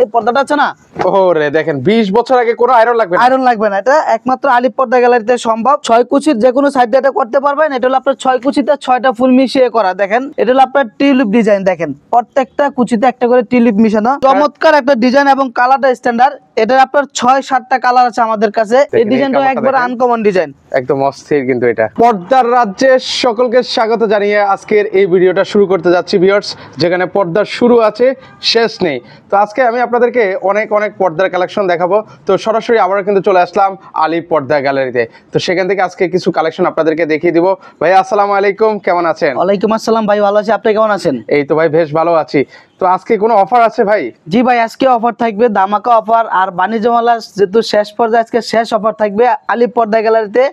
এই পর্দাটা আছে না, ওরে দেখেন 20 বছর আগে কোনো আয়রন লাগবে না। আয়রন লাগবে না, এটা একমাত্র আলিপ পর্দা গ্যালারিতে সম্ভব। 6 কুচির যে কোনো সাইডে এটা করতে পারবেন। এটা হলো আপনার 6 কুচিতে 6টা ফুল মিশিয়ে করা। দেখেন এটা হলো আপনার টিউলিপ ডিজাইন, দেখেন প্রত্যেকটা কুচিতে একটা করে টিউলিপ মিশানো, চমৎকার একটা ডিজাইন এবং কালারটা স্ট্যান্ডার্ড। এটার আপনার 6-7টা কালার আছে আমাদের কাছে। এই ডিজাইনটা একবার আনকমন ডিজাইন, একদম অস্থির কিন্তু এটা। পর্দার রাজ্যে সকলকে স্বাগত জানিয়ে আজকের এই ভিডিওটা শুরু করতে যাচ্ছি ভিউয়ার্স, যেখানে পর্দার শুরু আছে শেষ নেই। তো আজকে আমি আপনাদেরকে অনেক পর্দার কালেকশন দেখাবো। তো সরাসরি আবার কিন্তু চলে আসলাম আলিপ পর্দা গ্যালারিতে। তো সেখান থেকে আজকে কিছু কালেকশন আপনাদেরকে দেখিয়ে দিব। ভাই আসসালামু আলাইকুম, কেমন আছেন? ওয়ালাইকুম আসসালাম ভাই, ভালো আছি, আপনি কেমন আছেন? এই তো ভাই বেশ ভালো আছি। তো আজকে কোনো অফার আছে ভাই? জি ভাই, আজকে অফার থাকবে, ধামাকা অফার। আর বাণিজ্য মেলা যেহেতু শেষ পর্যায়ে, আজকে শেষ অফার থাকবে আলিপ পর্দা গ্যালারিতে।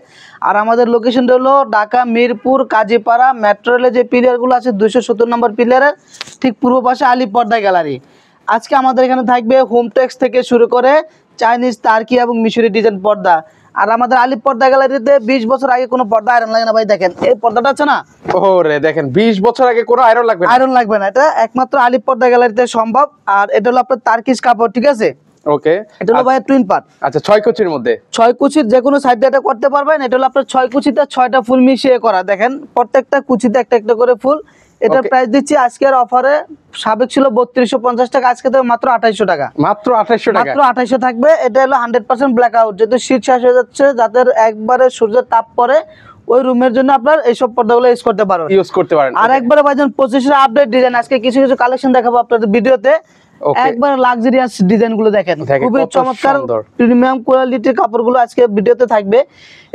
আর আমাদের লোকেশনটা হলো ঢাকা মিরপুর কাজীপাড়া মেট্রো রেলের যে পিলারগুলো আছে 270 নম্বর পিলারের ঠিক পূর্ব পাশে আলিপ পর্দা গ্যালারি। আজকে আমাদের এখানে থাকবে হোম টেক্স থেকে শুরু করে চাইনিজ, টার্কি এবং মিশরি ডিজাইন পর্দা। আর আমাদের আলিপ পর্দা গ্যালারিতে 20 বছর আগে কোনো পর্দা আয়রন লাগে না ভাই। দেখেন এই পর্দাটা আছে না, ওরে দেখেন 20 বছর আগে কোনো আয়রন লাগবে না। আয়রন লাগবে না, এটা একমাত্র আলিপ পর্দা গ্যালারিতে সম্ভব। আর এটা হলো আপনার তার্কিশ কাপড়, ঠিক আছে? ওকে, এটা হলো ভাই টুইন পার্ট। আচ্ছা 6 কুচির মধ্যে 6 কুচির যে কোনো সাইডে এটা করতে পারবেন। এটা হলো আপনার 6 কুচিতে 6টা ফুল মিশিয়ে করা। দেখেন প্রত্যেকটা কুচিতে একটা একটা করে ফুল। এটার প্রাইস দিচ্ছি আজকের অফারে, সাবেক ছিল 3250 টাকা, আজকে তো মাত্র 2800 টাকা। মাত্র 2800 টাকা, মাত্র 2800 থাকবে। এটা হলো 100% ব্ল্যাক আউট, যেহেতু শীত শেষ হয়ে যাচ্ছে, যাদের একবারে সূর্যের তাপ পড়ে ওই রুমের জন্য আপনার এইসব পর্দাগুলো ইউজ করতে পারেন। আর একবারে ভাইজান 25 আপডেট ডিজাইন, আজকে কিছু কিছু কালেকশন দেখাবো আপনাদের ভিডিওতে। একবার লাক্সারিয়াস ডিজাইন গুলো দেখেন, খুবই চমৎকার প্রিমিয়াম কোয়ালিটির কাপড়গুলো আজকে ভিডিওতে থাকবে।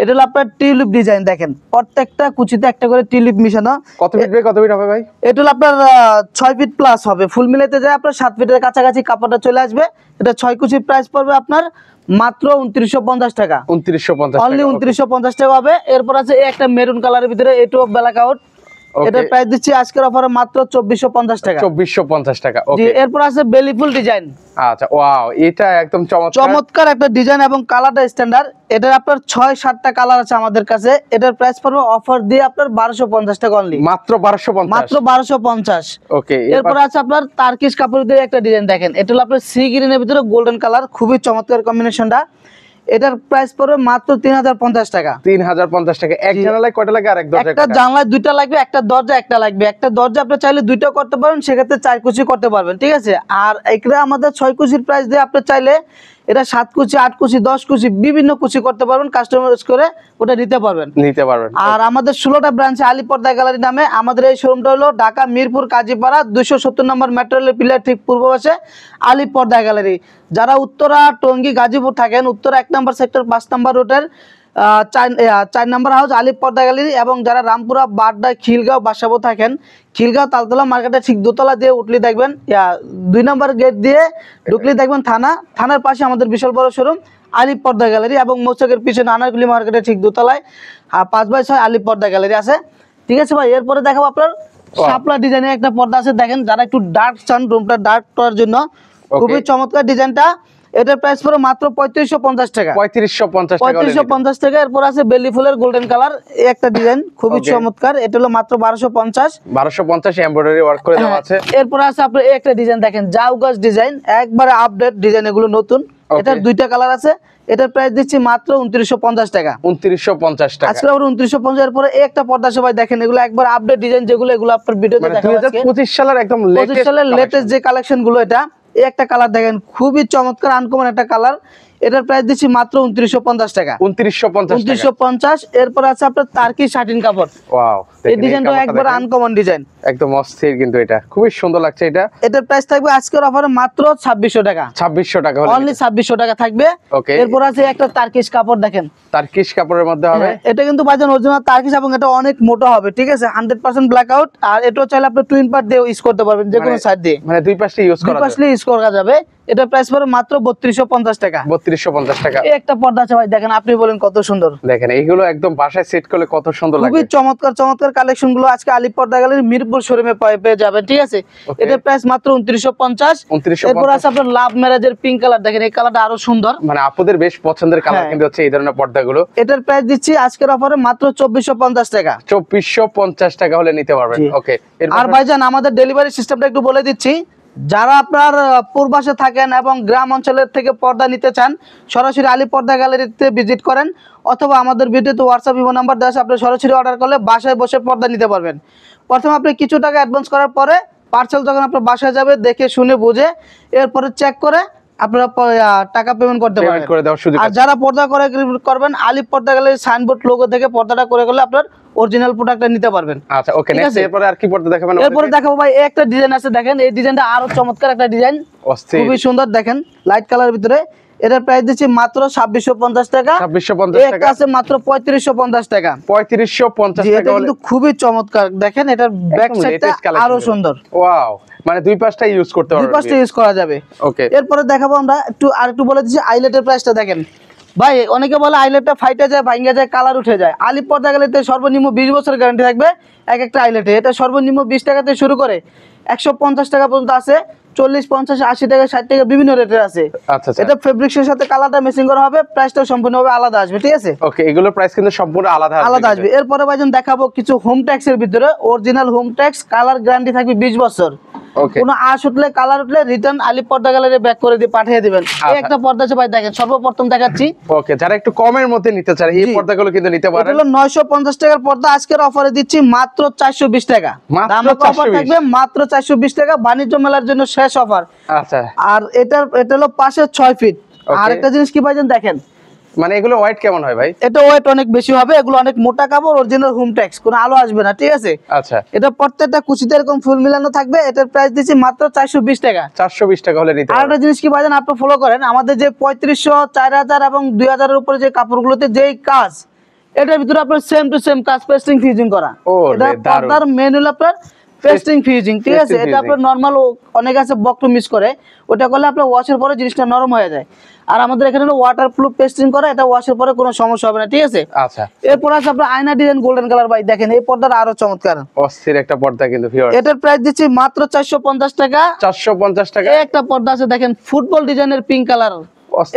এটা হলো আপনার টিউলিপ ডিজাইন, দেখেন প্রত্যেকটা কুচিতে একটা করে টিউলিপ মিশানো। কত ফিট হবে ভাই? এটা হলো আপনার 6 ফিট প্লাস হবে, ফুল মিলাতে যায় আপনার 7 ফিটের কাছাকাছি কাপড়টা চলে আসবে। এটা 6 কুচির প্রাইস পড়বে আপনার মাত্র 2950 টাকা। 2950 অনলি 2950 টাকা হবে। এরপর আছে একটা মেরুন কালারের ভিতরে এটু ব্ল্যাক আউট, এটার প্রাইস দিচ্ছি আজকের অফারে মাত্র 2450 টাকা। 2450 টাকা, ওকে। এরপর আছে বেলি ফুল ডিজাইন। আচ্ছা ওয়াও, এটা একদম চমৎকার একটা ডিজাইন এবং কালারটা স্ট্যান্ডার্ড। এটার আপনার 6-7টা কালার আছে আমাদের কাছে। এটার প্রাইস পড়বে অফার দিয়ে আপনার 1250 টাকা অনলি, মাত্র 1250, মাত্র 1250। ওকে। এরপর আছে আপনার তার্কিশ কাপড় দিয়ে একটা ডিজাইন, দেখেন এটা হলো আপনার সি গ্রিনের ভিতরে গোল্ডেন কালার, খুবই চমৎকার কম্বিনেশনটা। এটার প্রাইস পড়বে মাত্র 3050 টাকা। 3050 টাকা। এক জানালায় কয়টা লাগে? আর এক দরজায় একটা জানলায় 2টা লাগবে, একটা দরজা একটা লাগবে। একটা দরজা আপনি চাইলে 2টা করতে পারেন, সেক্ষেত্রে 4 কুচি করতে পারবেন, ঠিক আছে? আর এটা আমাদের 6 কুচির প্রাইস দিয়ে আপনি চাইলে এটা 7 কুচি, 8 কুচি, 10 কুচি বিভিন্ন কুচি করতে পারবেন, কাস্টমাইজ করে ওটা নিতে পারবেন। আর আমাদের 16টা ব্রাঞ্চে আলিপ পর্দা গ্যালারি নামে আমাদের এই শোরুমটা হলো ঢাকা মিরপুর কাজীপাড়া 270 নম্বর মেট্রো রেলের পিলার ঠিক পূর্ব পাশে আলিপ পর্দা গ্যালারি। যারা উত্তরা, টঙ্গী, গাজীপুর থাকেন, উত্তরা 1 নম্বর সেক্টর 5 নম্বর রোডের 4 নম্বর হাউস আলিপ পর্দা গ্যালারি। এবং যারা রামপুরা, বাড্ডা, খিলগাঁও, বাসাবো থাকেন, খিলগাঁও তালতলা মার্কেটে ঠিক দোতলা দিয়ে উঠলে দেখবেন 2 নম্বর গেট দিয়ে ঢুকলে দেখবেন থানার পাশে আমাদের বিশাল বড় শোরুম আলিপ পর্দা গ্যালারি। এবং মৌচাকের পিছনে আনারকুলি মার্কেটে ঠিক দোতলায় 5x6 আলিপ পর্দা গ্যালারি আছে, ঠিক আছে ভাই? এরপরে দেখাবো আপনার শাপলা ডিজাইনের একটা পর্দা আছে। দেখেন যারা একটু ডার্ক চান, রুমটা ডার্ক করার জন্য, খুবই চমৎকার ডিজাইনটা। এটার প্রাইস পড়ে মাত্র 3550 টাকা। 3550 টাকা। এরপর আছে বেলি ফুলের গোল্ডেন কালার একটা ডিজাইন, খুবই চমৎকার। এটা হলো মাত্র 1250 এমব্রয়ডারি ওয়ার্ক করে দেওয়া আছে। এরপর আছে আপনার একটা ডিজাইন, দেখেন জাউগাস ডিজাইন, একবারে আপডেট ডিজাইন, এগুলো নতুন। এটার 2টা কালার আছে। এটার প্রাইস দিচ্ছি মাত্র 2950 টাকা। 2950 টাকা আজকে আবার 2950 এর পরে একটা পর্দা সবাই দেখেন, এগুলো একবার আপডেট ডিজাইন, যেগুলো এগুলো আপনার ভিডিওতে দেখাবো। 2025 সালের একদম লেটেস্ট যে কালেকশন গুলো, এটা একটা কালার দেখেন, খুবই চমৎকার আনকমন একটা কালার। এটার প্রাইস দিচ্ছি মাত্র 2950 টাকা। 2950। এরপর আছে আপনার টার্কি শাটিন কাপড়। ওয়াও, এই ডিজাইনটা একবার আনকমন ডিজাইন, একদম অস্থির কিন্তু এটা খুবই সুন্দর লাগছে। এটার প্রাইস থাকবে আজকের অফারে মাত্র 2600 টাকা। 2600 টাকা, অনলি 2600 টাকা থাকবে। এরপর আছে একটা টার্কিশ কাপড়, দেখেন টার্কিশ কাপড়ের মধ্যে হবে। এটা কিন্তু ভাইজান অরিজিনাল টার্কিশ এবং এটা অনেক মোটা হবে, ঠিক আছে? 100% ব্ল্যাক আউট। আর এটাও চাইলে আপনি টুইন পার্ট দিয়ে ইউজ করতে পারবেন, যে কোনো সাইড দিয়ে, মানে দুই পাশে ইউজ করা যাবে। এটা প্রাইস পড়ে মাত্র 3250 টাকা। 3250 টাকা। এই একটা পর্দা আছে ভাই, দেখেন আপনি বলেন কত সুন্দর। দেখেন এইগুলো একদম বাসায় সেট করলে কত সুন্দর লাগে। খুবই চমৎকার কালেকশন গুলো আজকে আলিপ পর্দা গ্যালারি মিরপুর শোরুমে পেয়ে যাবেন, ঠিক আছে? এটার প্রাইস মাত্র 2950। এরপর আছে আপনার লাভ ম্যারেজের পিঙ্ক কালার, দেখেন এই কালারটা আরো সুন্দর, মানে আপুদের বেশ পছন্দের কালার কিন্তু হচ্ছে এই ধরনের পর্দাগুলো। এটার প্রাইস দিচ্ছি আজকের অফারে মাত্র 2450 টাকা। 2450 টাকা হলে নিতে পারবেন, ওকে। আর ভাইজান আমাদের ডেলিভারি সিস্টেমটা একটু বলে দিচ্ছি। যারা আপনার পূর্বাসে থাকেন এবং গ্রাম অঞ্চলের থেকে পর্দা নিতে চান, সরাসরি আলী পর্দা গ্যালারিতে ভিজিট করেন, অথবা আমাদের ভিডিওতে হোয়াটসঅ্যাপ ইমো নাম্বার দেওয়া আছে, আপনি সরাসরি অর্ডার করলে বাসায় বসে পর্দা নিতে পারবেন। প্রথমে আপনি কিছু টাকা অ্যাডভান্স করার পরে পার্সেল যখন আপনার বাসায় যাবে, দেখে শুনে বুঝে এরপরে চেক করে আপনারা টাকা পেমেন্ট করতে পারবেন। আর যারা পর্দা করে করবেন, আলী পর্দা গ্যালারি সাইনবোর্ড লোগো থেকে পর্দাটা করে করলে আপনার অরিজিনাল প্রোডাক্টটা নিতে পারবেন। আচ্ছা, ওকে। নেক্সট এরপরে আর কি পর্দা দেখাবেন? এরপরে দেখাবো ভাই, একটা ডিজাইন আছে, দেখেন এই ডিজাইনটা আরো চমৎকার একটা ডিজাইন, খুবই সুন্দর, দেখেন লাইট কালারের ভিতরে। এটার প্রাইস দিচ্ছি মাত্র 2650 টাকা। 2650 টাকা আছে মাত্র 3550 টাকা। 3550 টাকা, এটা কিন্তু খুবই চমৎকার, দেখেন এটার ব্যাক সাইডটা আরো সুন্দর। ওয়াও, মানে দুই পাশটা ইউজ করতে পারবেন, দুই পাশটা ইউজ করা যাবে। ওকে। এরপরে দেখাবো আমরা আরেকটু বলে দিচ্ছি আইলেটের প্রাইসটা দেখেন ভাই। অনেকে বলে আইলেটটা ফাইটে যায়, ভাঙা যায়, কালার উঠে যায়। আলী পর্দা গ্যালারিতে সর্বনিম্ন 20 বছরের গ্যারান্টি থাকবে এক একটা আইলেটে। এটা সর্বনিম্ন 20 টাকা থেকে শুরু করে 150 টাকা পর্যন্ত আছে, 40, 50, 80 টাকা, 60 টাকা, বিভিন্ন রেটের আছে। আচ্ছা, এটা ফেব্রিক্সের সাথে কালারটা ম্যাচিং করা হবে, প্রাইসটাও সম্পূর্ণভাবে আলাদা আসবে, ঠিক আছে? ওকে, এগুলোর প্রাইস কিন্তু সম্পূর্ণ আলাদা আসবে। এরপরে ভাইজান দেখাবো কিছু হোম ট্যাক্সের ভিতরে, original home tax, colour guarantee থাকবে 20 বছর। কোনো আশ উঠলে, কালার উঠলে রিটার্ন আলী পর্দা গ্যালারি ব্যাক করে দিয়ে পাঠিয়ে দিবেন। এই একটা পর্দা আছে ভাই, দেখেন সর্বপ্রথম দেখাচ্ছি। ওকে, যারা একটু কমের মধ্যে নিতে চায় এই পর্দাগুলো কিন্তু নিতে পারেন। এটা হলো 950 টাকার পর্দা, আজকের অফারে দিচ্ছি মাত্র 420 টাকা। দাম অফার থাকবে মাত্র 420 টাকা, বাণিজ্য মেলার জন্য শেষ অফার। আচ্ছা, আর এটা হলো পাশে 6 ফিট। আর একটা জিনিস কি ভাইজান দেখেন, মানে এগুলো ওয়েট কেমন হয় ভাই? এটা ওয়েট অনেক বেশি হবে, এগুলো অনেক মোটা কাপড়, অরিজিনাল হোম ট্যাক্স, কোনো আলো আসবে না, ঠিক আছে? আচ্ছা, এটা প্রত্যেকটা কুচিতে এরকম ফুল মিলানো থাকবে। এটার প্রাইস দিচ্ছি মাত্র 420 টাকা। 420 টাকা হলে নিতে আর একটা জিনিস কি ভাইজান, আপনি ফলো করেন, আমাদের যে 3500, 4000 এবং 2000 এর উপরে যে কাপড়গুলোতে যেই কাজ, এটার ভিতরে আপনার সেম টু সেম কাজ, পেস্টিং ফিউজিং করা। এটা পর্দার মেন হলো আপনার পেস্টিং ফিউজিং, ঠিক আছে? এটা আপনার নরমাল অনেক আছে বক্র মিস করে, ওটা করলে আপনার ওয়াশের পরে জিনিসটা নরম হয়ে যায়। আর আমাদের এখানে হলো ওয়াটারপ্রুফ পেস্টিং করা, এটা ওয়াশের পরে কোনো সমস্যা হবে না, ঠিক আছে? আচ্ছা। এরপর আছে আপনার আয়না ডিজাইন গোল্ডেন কালার, ভাই দেখেন এই পর্দাটা আরো চমৎকার, অস্থির একটা পর্দা কিন্তু ভিউয়ার্স। এটার প্রাইস দিচ্ছি মাত্র 450 টাকা। 450 টাকা। একটা পর্দা আছে দেখেন ফুটবল ডিজাইনের পিঙ্ক কালার,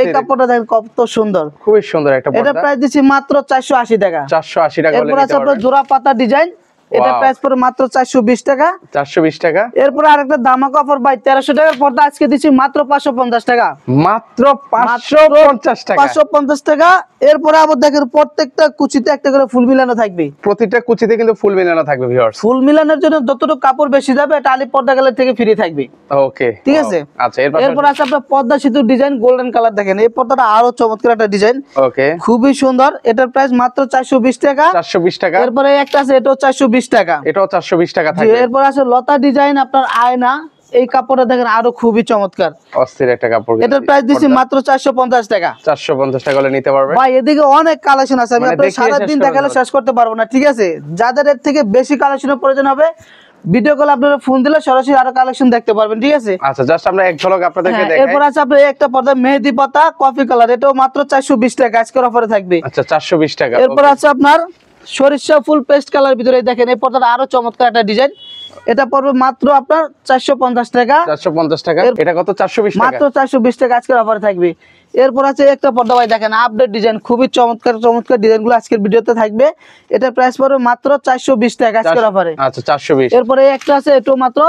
এই কাপড়টা দেখেন কত সুন্দর, খুবই সুন্দর একটা পর্দা। এটার প্রাইস দিচ্ছি মাত্র 480 টাকা। 480 টাকা। এরপর আছে আপনার জোড়া পাতা ডিজাইন, এটা প্রাইস পড়ে মাত্র 420 টাকা। 420 টাকা। এরপর আরেকটা ধামাকা অফার ভাই, 1300 টাকার পর্দা আজকে দিচ্ছি মাত্র 550 টাকা। মাত্র 550 টাকা। 550 টাকা। এরপর আবার দেখেন প্রত্যেকটা কুচিতে একটা করে ফুল মিলানো থাকবে, প্রতিটা কুচিতে কিন্তু ফুল মিলানো থাকবে ভিউয়ার্স। ফুল মিলানোর জন্য যতটুকু কাপড় বেশি যাবে এটা আলী পর্দা গ্যালারি থেকে ফ্রি থাকবে। ওকে, ঠিক আছে? আচ্ছা, এরপর আছে আপনার পর্দা সেতুর ডিজাইন গোল্ডেন কালার, দেখেন এই পর্দাটা আরো চমৎকার একটা ডিজাইন, ওকে, খুবই সুন্দর। এটার প্রাইস মাত্র 420 টাকা। 420 টাকা। এরপরে একটা আছে, এটাও 420 টাকা। এটাও 420 টাকা থাকবে। এরপর আছে লতা ডিজাইন, আপনার আয়না, এই কাপড়টা দেখেন আরো খুবই চমৎকার, অস্থির একটা কাপড়। এটার প্রাইস দিচ্ছি মাত্র 450 টাকা। 450 টাকা হলে নিতে পারবে ভাই। এদিকে অনেক কালেকশন আছে, আমি আপনাদের সারা দিন দেখালে শেষ করতে পারবো না, ঠিক আছে? যাদের এর থেকে বেশি কালেকশনের প্রয়োজন হবে, ভিডিও কল আপনারা ফোন দিলে সরাসরি আরো কালেকশন দেখতে পারবেন, ঠিক আছে? আচ্ছা, জাস্ট আমরা এক ঝলক আপনাদেরকে দেখাই। এরপর আছে আপনার একটা পর্দা মেহেদি পাতা কফি কালার, এটাও মাত্র 420 টাকা, আজকের অফারে থাকবে। আচ্ছা, 420 টাকা। এরপর আছে আপনার সরিষা ফুল পেস্ট কালার ভিতরে, দেখেন এই পর্দাটা আরো চমৎকার একটা ডিজাইন, এটা পড়বে মাত্র আপনার 450 টাকা। 450 টাকা। এটা কত? 420 টাকা। মাত্র 420 টাকা আজকের অফারে থাকবে। এরপর আছে একটা পর্দা ভাই, দেখেন আপডেট ডিজাইন, খুবই চমৎকার চমৎকার ডিজাইনগুলো আজকের ভিডিওতে থাকবে। এটা প্রাইস পড়বে মাত্র 420 টাকা আজকের অফারে। আচ্ছা, 420। এরপরে একটা আছে, এটাও মাত্র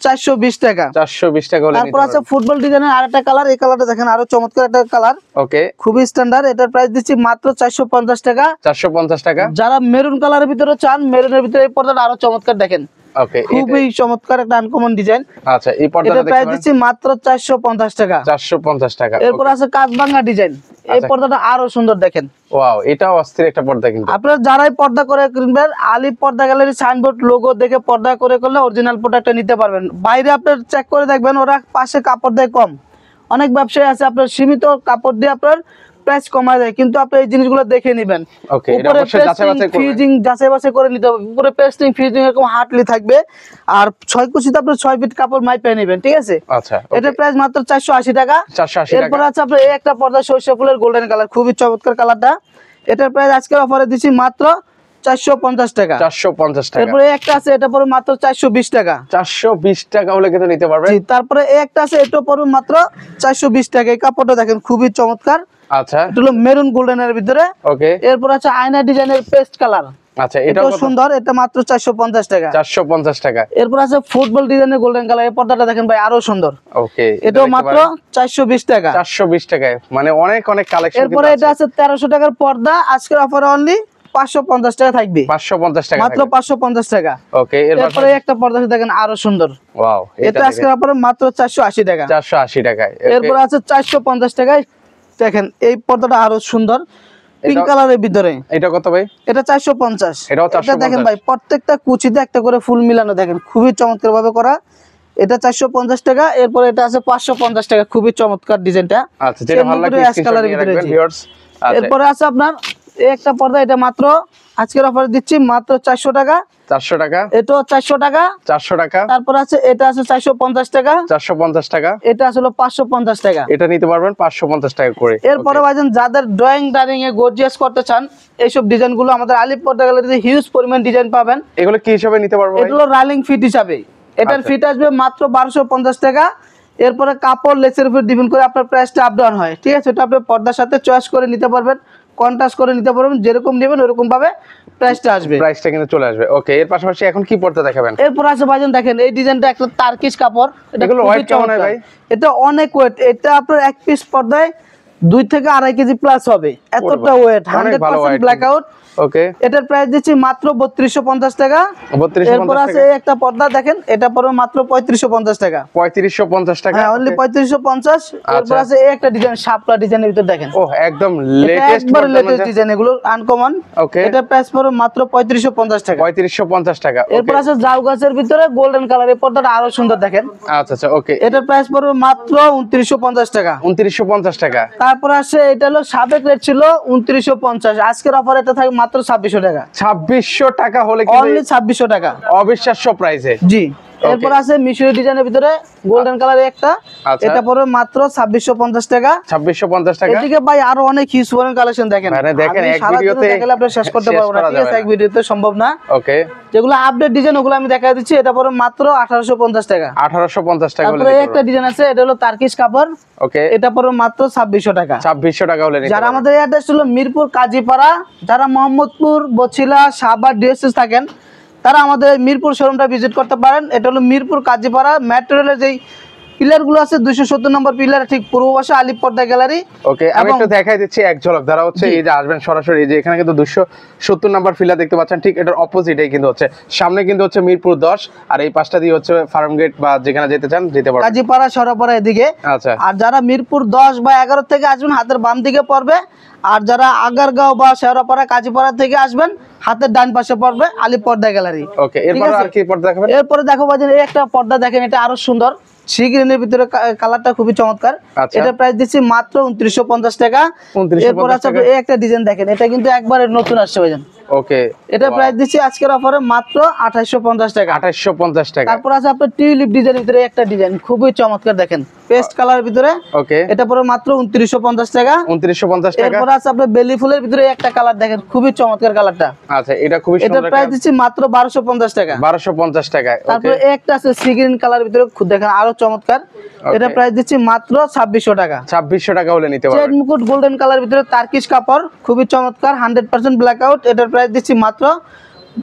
420 টাকা। 420 টাকা হলে। তারপর আছে ফুটবল ডিজাইনের আরেকটা কালার, এই কালারটা দেখেন আরো চমৎকার একটা কালার, ওকে, খুবই স্ট্যান্ডার্ড। এটার প্রাইস দিচ্ছি মাত্র 450 টাকা। 450 টাকা। যারা মেরুন কালারের ভিতরে চান, মেরুনের ভিতরে এই পর্দাটা আরো চমৎকার, দেখেন ওকে, খুবই চমৎকার একটা আনকমন ডিজাইন। আচ্ছা, এই পর্দাটা এটা প্রাইস দিচ্ছি মাত্র 450 টাকা। 450 টাকা। এরপর আছে কাঁচভাঙা ডিজাইন, এই পর্দাটা আরো সুন্দর, দেখেন ওয়াও, এটাও অস্থির একটা পর্দা কিন্তু। আপনারা যারাই পর্দা করে কিনবেন, আলী পর্দা গ্যালারি সাইনবোর্ড লোগো দেখে পর্দা করে করলে অরিজিনাল প্রোডাক্টটা নিতে পারবেন। বাইরে আপনার চেক করে দেখবেন, ওরা পাশে কাপড় দেয় কম, অনেক ব্যবসায়ী আছে আপনার সীমিত কাপড় দিয়ে আপনার প্রাইস কমায় দেয়, কিন্তু আপনি এই জিনিসগুলো দেখে নেবেন। ওকে, এটা অবশ্যই যাচাই বাছাই করবেন। ফিউজিং যাচাই বাছাই করে নিতে হবে, উপরে পেস্টিং ফিউজিং এরকম হার্ডলি থাকবে, আর 6 কুচিতে আপনি 6 ফিট কাপড় মাইপে নেবেন, ঠিক আছে? আচ্ছা, এটা প্রাইস মাত্র 480 টাকা। 480 টাকা। এরপর আছে আপনার এই একটা পর্দা সরিষা ফুলের গোল্ডেন কালার, খুবই চমৎকার কালারটা, এটার প্রাইস আজকের অফারে দিচ্ছি মাত্র 450 টাকা। 450 টাকা। এরপরে একটা আছে, এটা পড়বে মাত্র 420 টাকা। 420 টাকা হলে কিন্তু নিতে পারবেন। জি, তারপরে একটা আছে, এটা পড়বে মাত্র 420 টাকা। এই কাপড়টা দেখেন খুবই চমৎকার, আচ্ছা, এটা হলো মেরুন গোল্ডেনের ভিতরে। ওকে। এরপর আছে আয়না ডিজাইনের পেস্ট কালার, আচ্ছা, এটাও এটাও কত? সুন্দর, এটা মাত্র 450 টাকা। 450 টাকা। এরপর আছে ফুটবল ডিজাইনের গোল্ডেন কালার, এই পর্দাটা দেখেন ভাই আরো সুন্দর। ওকে, এটাও মাত্র 420 টাকা। 420 টাকায়, মানে অনেক অনেক কালেকশন। এরপরে এটা আছে 1300 টাকার পর্দা, আজকের অফারে অনলি 550 টাকা থাকবে। 550 টাকা মাত্র 550 টাকা। ওকে, এরপরে একটা পর্দা আছে দেখেন আরো সুন্দর। ওয়াও, এটা আজকের অফারে মাত্র 480 টাকা। 480 টাকায়। এরপর আছে 450 টাকায়, দেখেন এই পর্দাটা আরো সুন্দর, পিঙ্ক কালারের ভিতরে। এটা কত ভাই? এটা 450। এটাও এটা 450। দেখেন ভাই প্রত্যেকটা কুচিতে একটা করে ফুল মিলানো, দেখেন খুবই চমৎকার ভাবে করা। এটা 450 টাকা। এরপর এটা আছে 550 টাকা, খুবই চমৎকার ডিজাইনটা। আচ্ছা, যেটা ভালো লাগে স্ক্রিনশট নিয়ে রাখবেন ভিউয়ার্স। এরপরে আছে আপনার এই একটা পর্দা, এটা মাত্র আজকের অফারে দিচ্ছি মাত্র 400 টাকা। 400 টাকা। এটাও 400 টাকা। 400 টাকা। তারপর আছে এটা আছে 450 টাকা। 450 টাকা। এটা আসলে 550 টাকা। এটা নিতে পারবেন 550 টাকা করে। এরপরে ভাইজান যাদের ড্রয়িং ডাইনিং এ গর্জিয়াস করতে চান, এইসব ডিজাইনগুলো আমাদের আলিপ পর্দা গ্যালারিতে হিউজ পরিমাণ ডিজাইন পাবেন। এগুলো কি হিসাবে নিতে পারবো ভাই? এগুলো রাইলিং ফিট হিসাবে, এটার ফিট আসবে মাত্র 1250 টাকা। এরপরে কাপড় লেসের উপর ডিপেন্ড করে আপনার প্রাইসটা আপ ডাউন হয়, ঠিক আছে? এটা আপনি পর্দার সাথে চয়েস করে নিতে পারবেন, কন্ট্রাস্ট করে নিতে পারবেন, যেরকম নেবেন ওরকম ভাবে প্রাইসটা আসবে। প্রাইসটা কিন্তু চলে আসবে। ওকে, এর পাশাপাশি এখন কি পর্দা দেখাবেন? এরপর আছে ভাইজান দেখেন এই ডিজাইনটা একটা টার্কিশ কাপড়, এটা এগুলো খুবই ওয়েট কেমন হয় চমৎকার। ভাই? এটা অনেক ওয়েট, এটা আপনার এক পিস পর্দায় 2 থেকে 2.5 কেজি প্লাস হবে, এতটা ওয়েট, 100% ব্ল্যাক আউট। ওকে, এটার প্রাইস দিচ্ছি মাত্র 3250 টাকা। 3250 এরপর আছে এই একটা পর্দা দেখেন, এটা পড়বে মাত্র 3550 টাকা। 3550 টাকা। হ্যাঁ, অনলি 3550। এরপর আছে এই একটা ডিজাইন, শাপলা ডিজাইনের ভিতর দেখেন। ও, একদম এটা লেটেস্ট একবার লেটেস্ট ডিজাইন, এগুলো আনকমন। ওকে, এটা প্রাইস পড়বে মাত্র 3550 টাকা। 3550 টাকা। এরপর আছে জাউ গাছের ভিতরে গোল্ডেন কালার, এই পর্দাটা আরো সুন্দর দেখেন। আচ্ছা আচ্ছা, ওকে, এটার প্রাইস পড়বে মাত্র 2950 টাকা। 2950 টাকা। তারপর আছে এটা হলো সাবেক রেট ছিল 2950, আজকের অফার এটা থাকে মাত্র 2600 টাকা। 2600 টাকা হলে কি অনলি 2600 টাকা, অবিশ্বাস্য প্রাইসে। জি। এরপর আছে মিশরি ডিজাইনের ভিতরে গোল্ডেন কালার একটা, এটা পড়বে মাত্র 2650 টাকা। 2650 টাকা। এদিকে ভাই আরো অনেক হিউজ পরিমাণ কালেকশন দেখেন। মানে দেখেন আমি এক সারা দিনে ভিডিওতে দেখালে আপনি শেষ করতে পারবো না, ঠিক আছে? এক ভিডিওতে সম্ভব না। ওকে, যেগুলো আপডেট ডিজাইন ওগুলো আমি দেখাই দিচ্ছি, এটা পড়বে মাত্র 1850 টাকা। 1850 টাকা হলে তারপরে একটা ডিজাইন আছে, এটা হলো টার্কিশ কাপড়, ওকে, এটা পড়বে মাত্র 2600 টাকা। 2600 টাকা হলে নিতে যারা পারবেন। আমাদের অ্যাড্রেস হলো মিরপুর কাজীপাড়া, যারা মোহাম্মদপুর, বছিলা, সাভার ডিএসএস থাকেন, তারা আমাদের মিরপুর শোরুমটা ভিজিট করতে পারেন। এটা হলো মিরপুর কাজীপাড়া মেট্রো রেলের যেই পিলারগুলো আছে 270 নম্বর পিলার ঠিক পূর্ব পাশে আলিপ পর্দা গ্যালারি। ওকে, আমি একটু দেখাই দিচ্ছি এক ঝলক। যারা হচ্ছে এই যে আসবেন সরাসরি, এই যে এখানে কিন্তু 270 নাম্বার ফিলার দেখতে পাচ্ছেন, ঠিক এটার অপোজিটেই কিন্তু হচ্ছে, সামনে কিন্তু হচ্ছে মিরপুর 10, আর এই পাশটা দিয়ে হচ্ছে ফার্ম গেট, বা যেখানে যেতে চান যেতে পারবেন। কাজীপাড়া, সরাপাড়া এদিকে। আচ্ছা, আর যারা মিরপুর 10 বা 11 থেকে আসবেন হাতের বাম দিকে পড়বে, আর যারা আগারগাঁও বা শেওড়াপাড়া, কাজীপাড়া থেকে আসবেন হাতের ডান পাশে পড়বে আলিপ পর্দা গ্যালারি। ওকে, এরপর আর কি পর্দা দেখাবেন? এরপরে দেখো বাজেন এই একটা পর্দা দেখেন, এটা আরো সুন্দর, সি গ্রিনের ভিতরে কালারটা খুবই চমৎকার। আচ্ছা। এটা প্রাইস দিচ্ছি মাত্র 2950 টাকা। 2950 এরপর আছে টাকা। এই একটা ডিজাইন দেখেন, এটা কিন্তু একবারে নতুন আসছে ভাইজান। ওকে, এটা প্রাইস দিচ্ছি আজকের অফারে মাত্র 2850 টাকা। 2850 টাকা। তারপর আছে আপনার টিউলিপ ডিজাইনের ভিতরে একটা ডিজাইন খুবই চমৎকার দেখেন, পেস্ট কালারের ভিতরে। ওকে, এটা পরে মাত্র 2950 টাকা। 2950 টাকা। এরপর আছে আপনার বেলি ফুলের ভিতরে একটা কালার দেখেন, খুবই চমৎকার কালারটা। আচ্ছা, এটা খুবই এটা সুন্দর। প্রাইস দিচ্ছি মাত্র 1250 টাকা। 1250 টাকা। ওকে, তারপরে একটা আছে সি গ্রিন কালার ভিতরে খুব দেখেন আরো চমৎকার, এটা প্রাইস দিচ্ছি মাত্র 2600 টাকা। 2600 টাকা হলে নিতে চেন পারবেন। মুকুট গোল্ডেন কালার ভিতরে টার্কিশ কাপড়, খুবই চমৎকার, 100% ব্ল্যাক আউট। এটার প্রাইস দিচ্ছি মাত্র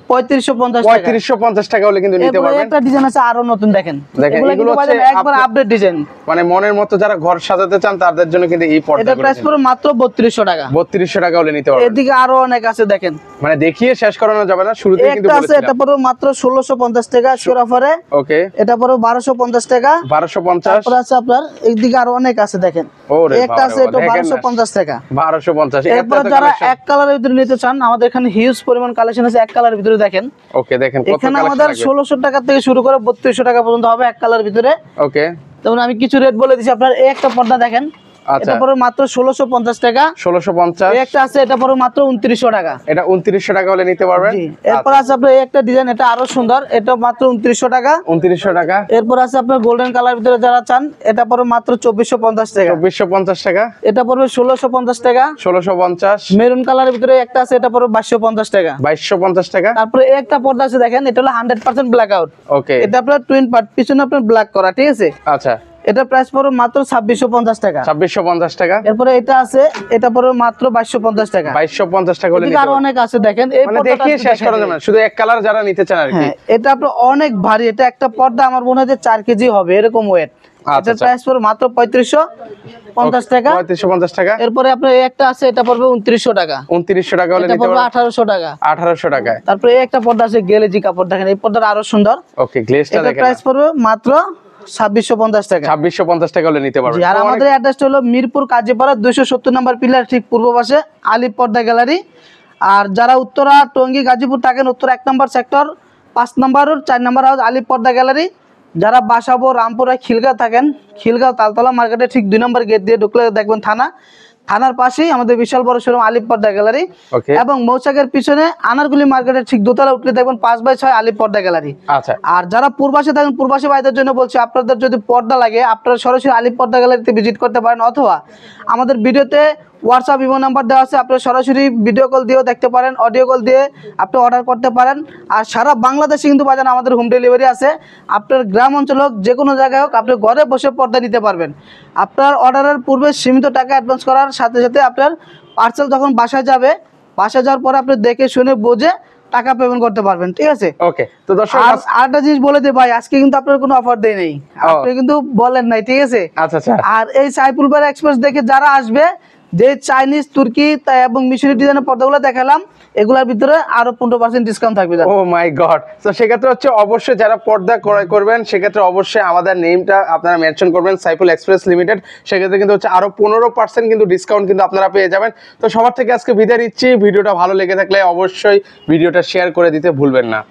3550 টাকা। 3550 টাকা হলে কিন্তু নিতে এরপরে পারবেন। একটা ডিজাইন আছে আরো নতুন দেখেন, দেখেন, এগুলো এগুলো কিন্তু হচ্ছে বাজারে একবার আপডেট ডিজাইন। মানে মনের মতো যারা ঘর সাজাতে চান তাদের জন্য কিন্তু এই এটা পর্দাগুলো প্রাইস পড়ে মাত্র 3200 টাকা। 3200 টাকা হলে নিতে পারবেন। এদিকে আরো অনেক আছে দেখেন, মানে দেখিয়ে শেষ করানো যাবে না, শুরুতেই কিন্তু একটা আছে, এটা বলেছিলাম। পড়বে মাত্র 1650 টাকা আজকের অফারে। ওকে, এটা পড়বে 1250 টাকা। 1250। তারপর আছে আপনার এইদিকে আরো অনেক আছে দেখেন, ওরে একটা বাবা আছে রে এটা বাবা, দেখেন না। 1250 টাকা। 1250। এরপর যারা এক কালারের ভিতরে নিতে চান, আমাদের এখানে হিউজ পরিমাণ কালেকশন আছে এক কালারের ভিতরে দেখেন। ওকে, দেখেন কত এখানে কালেকশন আমাদের আছে। 1600 টাকা থেকে শুরু করে 3200 টাকা পর্যন্ত হবে এক কালার ভিতরে। ওকে, যেমন আমি কিছু রেট বলে দিচ্ছি আপনার, এই একটা পর্দা দেখেন, আচ্ছা, এটা পড়বে মাত্র 1650 টাকা। 1650। এই একটা আছে, এটা পড়বে মাত্র 2900 টাকা। এটা 2900 টাকা হলে নিতে পারবেন। জি। এরপর আছে আপনার এই একটা ডিজাইন, এটা আরো সুন্দর, এটা মাত্র 2900 টাকা। 2900 টাকা। এরপর আছে আপনার গোল্ডেন কালার ভিতরে যারা চান, এটা পড়বে মাত্র 2450 টাকা। 2450 টাকা। এটা পড়বে 1650 টাকা। 1650। মেরুন কালারের ভিতরে একটা আছে, এটা পড়বে 2250 টাকা। 2250 টাকা। তারপরে এই একটা পর্দা আছে দেখেন, এটা হলো 100% ব্ল্যাক আউট। ওকে, এটা আপনার টুইন পার্ট, পিছনে আপনার ব্ল্যাক করা, ঠিক আছে? আচ্ছা, এটা প্রাইস পড়বে মাত্র 2650 টাকা। 2650 টাকা। এরপরে এটা আছে, এটা পড়বে মাত্র 2250 টাকা। 2250 টাকা হলে এদিকে আরো অনেক আছে দেখেন, এই মানে পর্দাটা দেখিয়ে একটু শেষ দেখেন। করা যাবে না, শুধু এক কালার যারা নিতে চান আর কি। হ্যাঁ, এটা আপনার অনেক ভারী, এটা একটা পর্দা আমার মনে হয় যে 4 কেজি হবে এরকম ওয়েট। এটার প্রাইস পড়বে মাত্র 3550 টাকা। 3550 টাকা। এরপরে আপনার এই একটা আছে, এটা পড়বে 2900 টাকা। 2900 টাকা হলে এটা নিতে পড়বে পারবেন 1800 টাকা। 1800 টাকায়। তারপরে এই একটা পর্দা আছে গ্লেজি কাপড়, দেখেন এই পর্দাটা আরো সুন্দর। ওকে, গ্লেজটা এটার দেখেন। প্রাইস পড়বে মাত্র 2650 টাকা। 2650 টাকা হলে নিতে পারবেন। জি, আর আমাদের অ্যাড্রেসটা হলো মিরপুর কাজীপাড়া 270 নম্বর পিলার ঠিক পূর্ব পাশে আলিফ পর্দা গ্যালারি। আর যারা উত্তরা টঙ্গী গাজীপুর থাকেন, উত্তর 1 নম্বর সেক্টর 5 নম্বর 4 নম্বর হাউস আলিফ পর্দা গ্যালারি। যারা বাসাবো রামপুরা খিলগাঁও থাকেন, খিলগাঁও তালতলা মার্কেটে ঠিক 2 নম্বর গেট দিয়ে ঢুকলে দেখবেন থানার পাশেই আমাদের বিশাল বড় শোরুম আলিফ পর্দা গ্যালারি। ওকে। এবং মৌচাকের পিছনে আনারগুলি মার্কেটের ঠিক দোতলা উঠলে দেখবেন 5/6 আলিফ পর্দা গ্যালারি। আচ্ছা। আর যারা পূর্বাসে থাকেন, পূর্বাসী ভাইদের জন্য বলছি, আপনাদের যদি পর্দা লাগে আপনারা সরাসরি আলিফ পর্দা গ্যালারিতে ভিজিট করতে পারেন, অথবা আমাদের ভিডিওতে হোয়াটসঅ্যাপ ইমো নাম্বার দেওয়া আছে, আপনারা সরাসরি ভিডিও কল দিয়েও দেখতে পারেন, অডিও কল দিয়ে আপনি অর্ডার করতে পারেন। আর সারা বাংলাদেশে কিন্তু বাজার আমাদের হোম ডেলিভারি আছে। আপনার গ্রাম অঞ্চল হোক, যে কোনো জায়গায় হোক, আপনি ঘরে বসে পর্দা নিতে পারবেন। আপনার অর্ডারের পূর্বে সীমিত টাকা অ্যাডভান্স করার সাথে সাথে আপনার পার্সেল যখন বাসায় যাবে, বাসায় যাওয়ার পরে আপনি দেখে শুনে বুঝে টাকা পেমেন্ট করতে পারবেন, ঠিক আছে? ওকে, তো দর্শক আর আরেকটা জিনিস বলে দে ভাই, আজকে কিন্তু আপনার কোনো অফার দেই নেই, আপনি কিন্তু বলেন নাই, ঠিক আছে? আচ্ছা আচ্ছা। আর এই সাইফুল ভাই এক্সপ্রেস দেখে যারা আসবে, যে চাইনিজ, তুর্কি এবং মিশরি ডিজাইনের পর্দাগুলো দেখালাম, এগুলোর ভিতরে আরো 15% ডিসকাউন্ট থাকবে। ও মাই গড। তো সেক্ষেত্রে হচ্ছে অবশ্যই যারা পর্দা ক্রয় করবেন, সেক্ষেত্রে অবশ্যই আমাদের নেমটা আপনারা মেনশন করবেন, সাইফুল এক্সপ্রেস লিমিটেড। সেক্ষেত্রে কিন্তু হচ্ছে আরো 15% কিন্তু ডিসকাউন্ট কিন্তু আপনারা পেয়ে যাবেন। তো সবার থেকে আজকে বিদায় নিচ্ছি। ভিডিওটা ভালো লেগে থাকলে অবশ্যই ভিডিওটা শেয়ার করে দিতে ভুলবেন না।